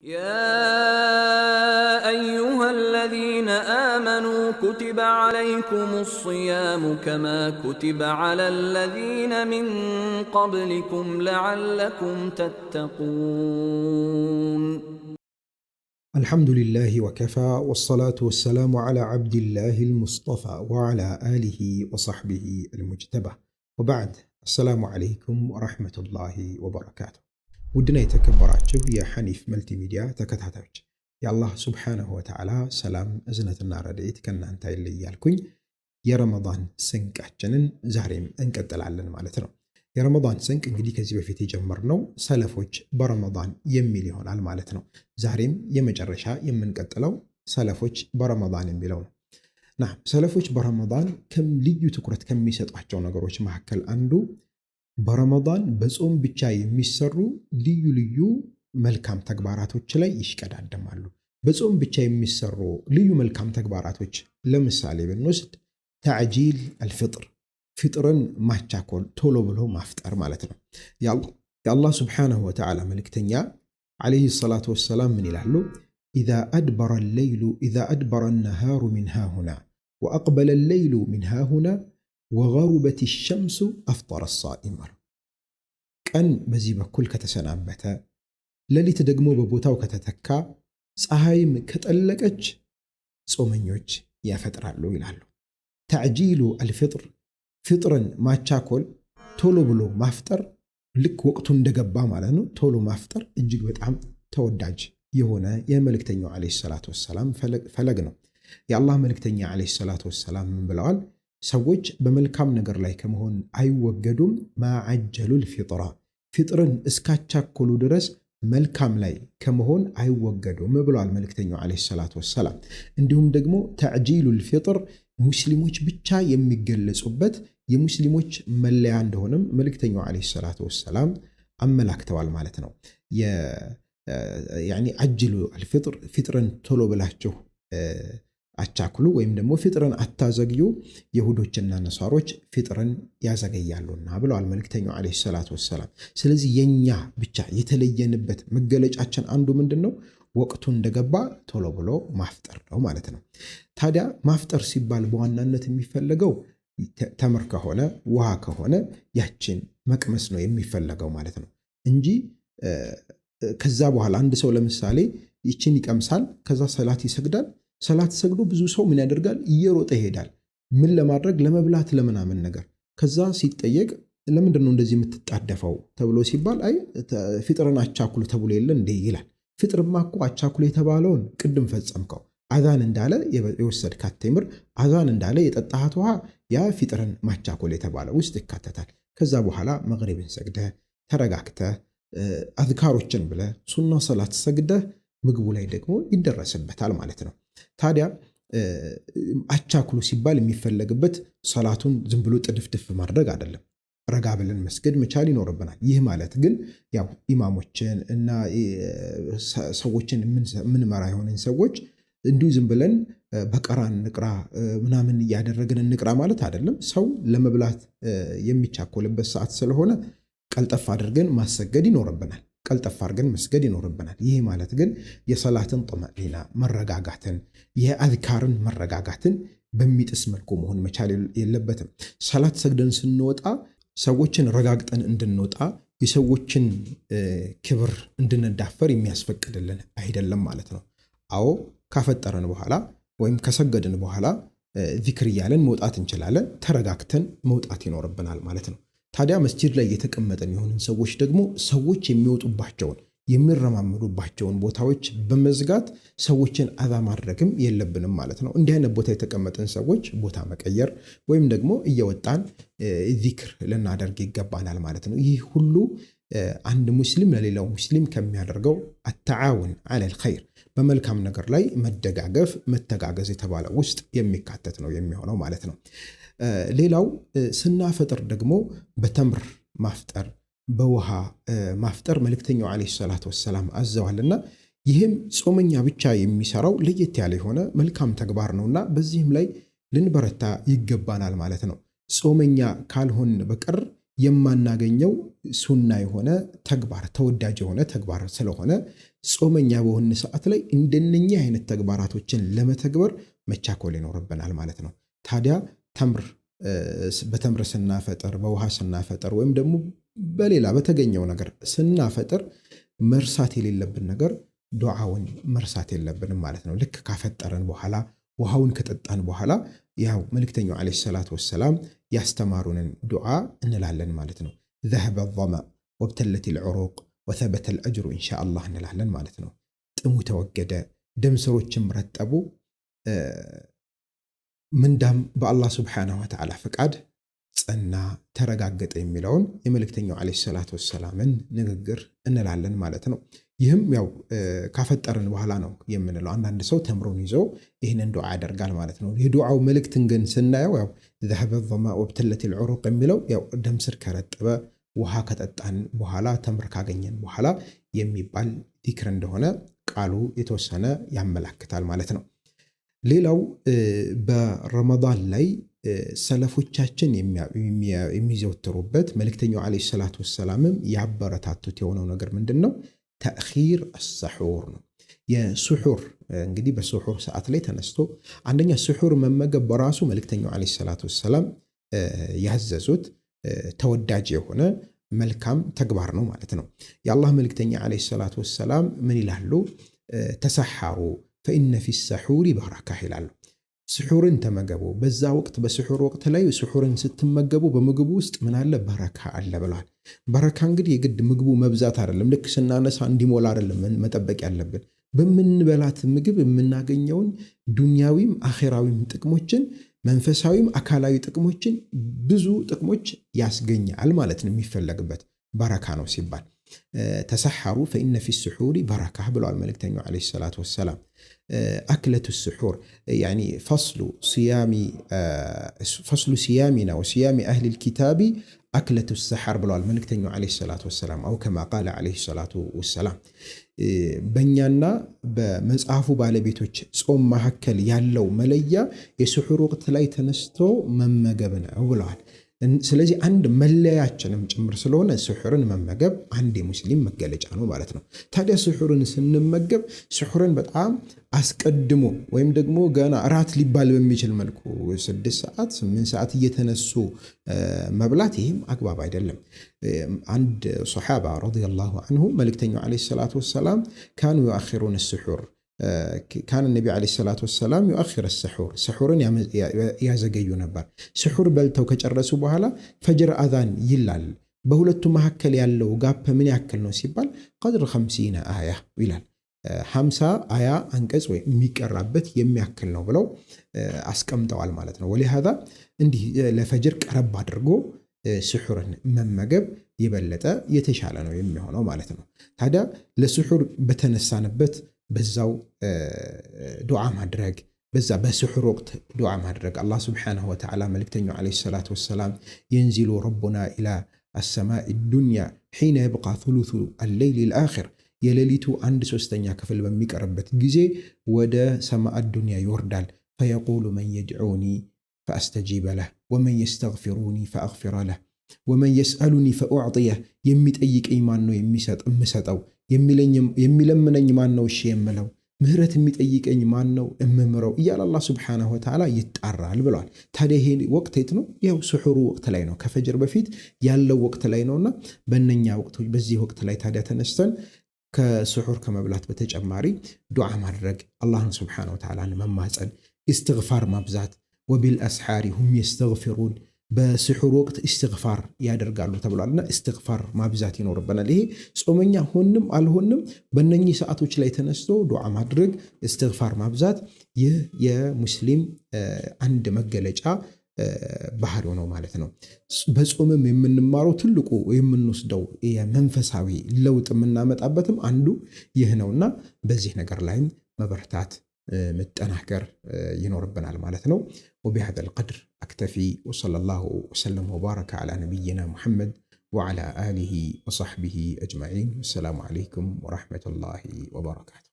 يا أيها الذين آمنوا كتب عليكم الصيام كما كتب على الذين من قبلكم لعلكم تتقون. الحمد لله وكفى والصلاة والسلام على عبد الله المصطفى وعلى آله وصحبه المجتبى وبعد. السلام عليكم ورحمة الله وبركاته. ودنا يتكبراتشو يا حنيف ملتي ميديا تكتاتوች የአላህ ሱብሓነሁ ወተዓላ ሰላም እዝነትና ረድኤት ከናንተ ይለያልኩኝ። የረመዳን ስንቃችንን ዛሬም እንቀጥላለን ማለት ነው። የረመዳን ስንቅ እንግዲህ ከዚህ በፊት የጀመርነው ሰለፎች በረመዳን የሚል ይሆናል ማለት ነው። ዛሬም የመጨረሻ የምንቀጥለው ሰለፎች በረመዳን የሚለው ነው። ሰለፎች በረመዳን ልዩ ትኩረት ከሚሰጧቸው ነገሮች መካከል አንዱ በረመዳን በጾም ብቻ የሚሰሩ ልዩ ልዩ መልካም ተግባራቶች ላይ ይሽቀዳደማሉ። በጾም ብቻ የሚሰሩ ልዩ መልካም ተግባራቶች ለምሳሌ ብንወስድ ተዕጂል አልፍጥር፣ ፍጥርን ማቻኮል፣ ቶሎ ብሎ ማፍጠር ማለት ነው። የአላህ ሱብሓነሁ ወተዓላ መልእክተኛ ዓለይሂ ሰላቱ ወሰላም ምን ይላሉ? ኢዛ አድበረ አለይሉ ኢዛ አድበረ አነሃሩ ሚን ሃሁና ወአቅበለ አለይሉ ሚን ሃሁና ወገሩበት ሸምሱ አፍጠረ ሳኢም። ቀን በዚህ በኩል ከተሰናበተ ሌሊት ደግሞ በቦታው ከተተካ ፀሐይም ከጠለቀች ጾመኞች ያፈጥራሉ ይላሉ። ተዕጂሉ አልፍጥር፣ ፍጥርን ማቻኮል፣ ቶሎ ብሎ ማፍጠር፣ ልክ ወቅቱ እንደገባ ማለት ነው። ቶሎ ማፍጠር እጅግ በጣም ተወዳጅ የሆነ የመልእክተኛው ዓለይሂ ሰላቱ ወሰላም ፈለግ ነው። የአላህ መልእክተኛ ዓለይሂ ሰላቱ ወሰላም ምን ብለዋል? ሰዎች በመልካም ነገር ላይ ከመሆን አይወገዱም ማዐጀሉል ፊጥራ፣ ፍጥርን እስካቻኮሉ ድረስ መልካም ላይ ከመሆን አይወገዱም ብለዋል መልእክተኛው ዓለይሂ ሰላቱ ወሰላም። እንዲሁም ደግሞ ተዕጂሉል ፊጥር ሙስሊሞች ብቻ የሚገለጹበት የሙስሊሞች መለያ እንደሆነም መልእክተኛው ዓለይሂ ሰላቱ ወሰላም አመላክተዋል ማለት ነው። ያኒ አጅሉ አልፊጥር፣ ፍጥርን ቶሎ ብላችሁ አቻክሉ ወይም ደግሞ ፍጥርን አታዘግዩ፣ ይሁዶችና ነሳሮች ፍጥርን ያዘገያሉና ብለዋል መልእክተኛው ዓለይሂ ሰላቱ ወሰላም። ስለዚህ የኛ ብቻ የተለየንበት መገለጫችን አንዱ ምንድነው? ወቅቱ እንደገባ ቶሎ ብሎ ማፍጠር ነው ማለት ነው። ታዲያ ማፍጠር ሲባል በዋናነት የሚፈለገው ተምር ከሆነ ውሃ ከሆነ ያችን መቅመስ ነው የሚፈለገው ማለት ነው እንጂ ከዛ በኋላ አንድ ሰው ለምሳሌ ይችን ይቀምሳል፣ ከዛ ሰላት ይሰግዳል። ሰላት ሰግዶ ብዙ ሰው ምን ያደርጋል? እየሮጠ ይሄዳል። ምን ለማድረግ? ለመብላት ለምናምን ነገር። ከዛ ሲጠየቅ ለምንድን ነው እንደዚህ የምትጣደፈው ተብሎ ሲባል አይ ፍጥርን አቻኩሉ ተብሎ የለ እንዴ ይላል። ፍጥርማ እኮ አቻኩሉ የተባለውን ቅድም ፈጸምከው። አዛን እንዳለ የወሰድካት ተምር፣ አዛን እንዳለ የጠጣሃት ውሃ፣ ያ ፍጥርን ማቻኩል የተባለ ውስጥ ይካተታል። ከዛ በኋላ መግሪብን ሰግደህ ተረጋግተህ አዝካሮችን ብለህ ሱና ሰላት ሰግደህ ምግቡ ላይ ደግሞ ይደረስበታል ማለት ነው። ታዲያ አቻኩሉ ሲባል የሚፈለግበት ሰላቱን ዝም ብሎ ጥድፍድፍ ማድረግ አይደለም። ረጋ ብለን መስገድ መቻል ይኖርብናል። ይህ ማለት ግን ያው ኢማሞችን እና ሰዎችን ምንመራ የሆነን ሰዎች እንዲሁ ዝም ብለን በቀራን ንቅራ ምናምን እያደረግን እንቅራ ማለት አይደለም። ሰው ለመብላት የሚቻኮልበት ሰዓት ስለሆነ ቀልጠፍ አድርገን ማሰገድ ይኖርብናል። ቀልጠፍ አድርገን መስገድ ይኖርብናል። ይህ ማለት ግን የሰላትን ጦመኢና መረጋጋትን፣ የአዝካርን መረጋጋትን በሚጥስ መልኩ መሆን መቻል የለበትም። ሰላት ሰግደን ስንወጣ ሰዎችን ረጋግጠን እንድንወጣ የሰዎችን ክብር እንድንዳፈር የሚያስፈቅድልን አይደለም ማለት ነው። አዎ ካፈጠረን በኋላ ወይም ከሰገድን በኋላ ዚክር እያለን መውጣት እንችላለን። ተረጋግተን መውጣት ይኖርብናል ማለት ነው። ታዲያ መስጂድ ላይ የተቀመጠን የሆንን ሰዎች ደግሞ ሰዎች የሚወጡባቸውን የሚረማመዱባቸውን ቦታዎች በመዝጋት ሰዎችን አዛ ማድረግም የለብንም ማለት ነው። እንዲህ አይነት ቦታ የተቀመጠን ሰዎች ቦታ መቀየር ወይም ደግሞ እየወጣን ዚክር ልናደርግ ይገባናል ማለት ነው። ይህ ሁሉ አንድ ሙስሊም ለሌላው ሙስሊም ከሚያደርገው አተዓውን ዐለል ኸይር በመልካም ነገር ላይ መደጋገፍ መተጋገዝ የተባለ ውስጥ የሚካተት ነው የሚሆነው ማለት ነው። ሌላው ስናፈጥር ደግሞ በተምር ማፍጠር፣ በውሃ ማፍጠር መልእክተኛው ዓለይሂ ሰላቱ ወሰላም አዘዋልና ይህም ጾመኛ ብቻ የሚሰራው ለየት ያለ የሆነ መልካም ተግባር ነውና በዚህም ላይ ልንበረታ ይገባናል ማለት ነው። ጾመኛ ካልሆን በቀር የማናገኘው ሱና የሆነ ተግባር ተወዳጅ የሆነ ተግባር ስለሆነ ጾመኛ በሆነ ሰዓት ላይ እንደነኛ አይነት ተግባራቶችን ለመተግበር መቻኮል ይኖርብናል ማለት ነው። ታዲያ በተምር ስናፈጥር፣ በውሃ ስናፈጥር ወይም ደግሞ በሌላ በተገኘው ነገር ስናፈጥር መርሳት የሌለብን ነገር ዱዓውን መርሳት የለብንም ማለት ነው። ልክ ካፈጠረን በኋላ ውሃውን ከጠጣን በኋላ ያው መልእክተኛው ዓለይሂ ሰላቱ ወሰላም ያስተማሩንን ዱዓ እንላለን ማለት ነው። ذهب الظمأ وابتلت العروق وثبت الأجر إن شاء الله እንላለን ማለት ነው። ጥሙ ተወገደ፣ ደም ስሮችም ረጠቡ፣ ምንዳም በአላህ ሱብሓነሁ ወተዓላ ፈቃድ ጸና ተረጋገጠ የሚለውን የመልእክተኛው ዓለይሂ ሰላቱ ወሰላምን ንግግር እንላለን ማለት ነው። ይህም ያው ካፈጠርን በኋላ ነው የምንለው። አንዳንድ ሰው ተምሩን ይዞ ይህንን ዱዓ ያደርጋል ማለት ነው። የዱዓው መልእክትን ግን ስናየው ያው ذهب الظمأ وابتلت العروق የሚለው ያው ደም ስር ከረጠበ ውሃ ከጠጣን በኋላ ተምር ካገኘን በኋላ የሚባል ዚክር እንደሆነ ቃሉ የተወሰነ ያመላክታል ማለት ነው። ሌላው በረመዳን ላይ ሰለፎቻችን የሚዘወትሩበት መልእክተኛው ዓለይሂ ሰላቱ ወሰላምም ያበረታቱት የሆነው ነገር ምንድነው? ተእኺር አስሱሑር ነው። የሱሑር እንግዲህ በሱሑር ሰዓት ላይ ተነስቶ አንደኛ ሱሑር መመገብ በራሱ መልእክተኛው ዓለይሂ ሰላቱ ወሰላም ያዘዙት ተወዳጅ የሆነ መልካም ተግባር ነው ማለት ነው። የአላህ መልእክተኛ ዓለይሂ ሰላቱ ወሰላም ምን ይላሉ? ተሰሐሩ ፈኢነ ፊ ሰሑሪ በረካ ይላሉ። ስሑርን ተመገቡ። በዛ ወቅት በስሑር ወቅት ላይ ስሑርን ስትመገቡ በምግቡ ውስጥ ምን አለ? በረካ አለ ብለዋል። በረካ እንግዲህ የግድ ምግቡ መብዛት አይደለም። ልክ ስናነሳ እንዲሞላ አይደለም መጠበቅ ያለብን። በምንበላት ምግብ የምናገኘውን ዱንያዊም አኺራዊም ጥቅሞችን፣ መንፈሳዊም አካላዊ ጥቅሞችን፣ ብዙ ጥቅሞች ያስገኛል ማለት ነው። የሚፈለግበት በረካ ነው ሲባል ተሰሐሩ ፈኢነ ፊ ስሑሪ በረካ ብለዋል መልእክተኛው ዓለይሂ ሰላቱ ወሰላም። አክለቱ ስሑር ያኒ ፈስሉ ሲያሚና ወሲያሚ አህሊል ኪታቢ አክለቱ ሰሐር ብለዋል መልእክተኛው ዓለይሂ ሰላቱ ወሰላም። አው ከማ ቃለ ዓለይሂ ሰላቱ ወሰላም በእኛና በመጽሐፉ ባለቤቶች ጾም መካከል ያለው መለያ የስሑር ወቅት ላይ ተነስቶ መመገብ ነው ብለዋል። ስለዚህ አንድ መለያችንም ጭምር ስለሆነ ስሑርን መመገብ አንድ የሙስሊም መገለጫ ነው ማለት ነው። ታዲያ ስሑርን ስንመገብ ስሑርን በጣም አስቀድሞ ወይም ደግሞ ገና እራት ሊባል በሚችል መልኩ 6 ሰዓት 8 ሰዓት እየተነሱ መብላት ይህም አግባብ አይደለም። አንድ ሶሓባ ረዲየላሁ ዐንሁ መልእክተኛው ዓለይሂ ሰላቱ ወሰላም ካኑ ዩአኺሩነ ስሑር ካን ነቢ ዓለይሂ ሰላቱ ወሰላም ዩአኺር አስሑር ስሑርን ያዘገዩ ነበር። ስሑር በልተው ከጨረሱ በኋላ ፈጅር አዛን ይላል። በሁለቱ መካከል ያለው ጋፕ ምን ያክል ነው ሲባል ቀድር 50 አያ ይላል። 50 አያ አንቀጽ ወይ የሚቀራበት የሚያክል ነው ብለው አስቀምጠዋል ማለት ነው። ወሊሃዛ እንዲህ ለፈጅር ቀረብ አድርጎ ስሑርን መመገብ የበለጠ የተሻለ ነው የሚሆነው ማለት ነው። ታዲያ ለስሑር በተነሳንበት በዛው ዱዓ ማድረግ፣ በዛ በስሑር ወቅት ዱዓ ማድረግ አላህ ስብሓነሁ ወተዓላ መልእክተኛው ዓለይሂ ሰላቱ ወሰላም የንዚሉ ረቡና ኢላ አሰማኢ ዱንያ ሒነ የብቃ ثሉث አለይል ልአኺር የሌሊቱ 1/3 ክፍል በሚቀርበት ጊዜ ወደ ሰማዕ ዱንያ ይወርዳል። ፈየቁሉ መን የድዑኒ ፈአስተጂበ ለህ ወመን የስተግፊሩኒ ፈአግፊረ ለህ ወመን የስአሉኒ ፈኡዕጢየህ የሚጠይቀኝ ማን ነው የምሰጠው? የሚለምነኝ ማን ነው እሺ የምለው? ምህረት የሚጠይቀኝ ማን ነው እምምረው? እያለ አላህ ሱብሓነሁ ወተዓላ ይጣራል ብለዋል። ታዲያ ይሄ ወቅት የት ነው? ያው ስሑሩ ወቅት ላይ ነው። ከፈጅር በፊት ያለው ወቅት ላይ ነውና በእነኛ ወቅቶች በዚህ ወቅት ላይ ታዲያ ተነስተን ከስሑር ከመብላት በተጨማሪ ዱዓ ማድረግ፣ አላህን ሱብሓነሁ ወተዓላን መማፀን፣ ኢስትግፋር ማብዛት ወቢልአስሓሪ ሁም የስተግፊሩን በስሑር ወቅት እስትግፋር ያደርጋሉ ተብሏልና እስትግፋር ማብዛት ይኖርብናል። ይሄ ጾመኛ ሆንም አልሆንም በእነኚህ ሰዓቶች ላይ ተነስቶ ዱዓ ማድረግ፣ እስትግፋር ማብዛት ይህ የሙስሊም አንድ መገለጫ ባህሪው ነው ማለት ነው። በጾምም የምንማረው ትልቁ የምንወስደው የመንፈሳዊ ለውጥ የምናመጣበትም አንዱ ይህ ነውና በዚህ ነገር ላይም መበርታት መጠናከር ይኖርብናል ማለት ነው። وبهذا القدر أكتفي وصلى الله وسلم وبارك على نبينا محمد وعلى آله وصحبه أجمعين. والسلام عليكم ورحمة الله وبركاته.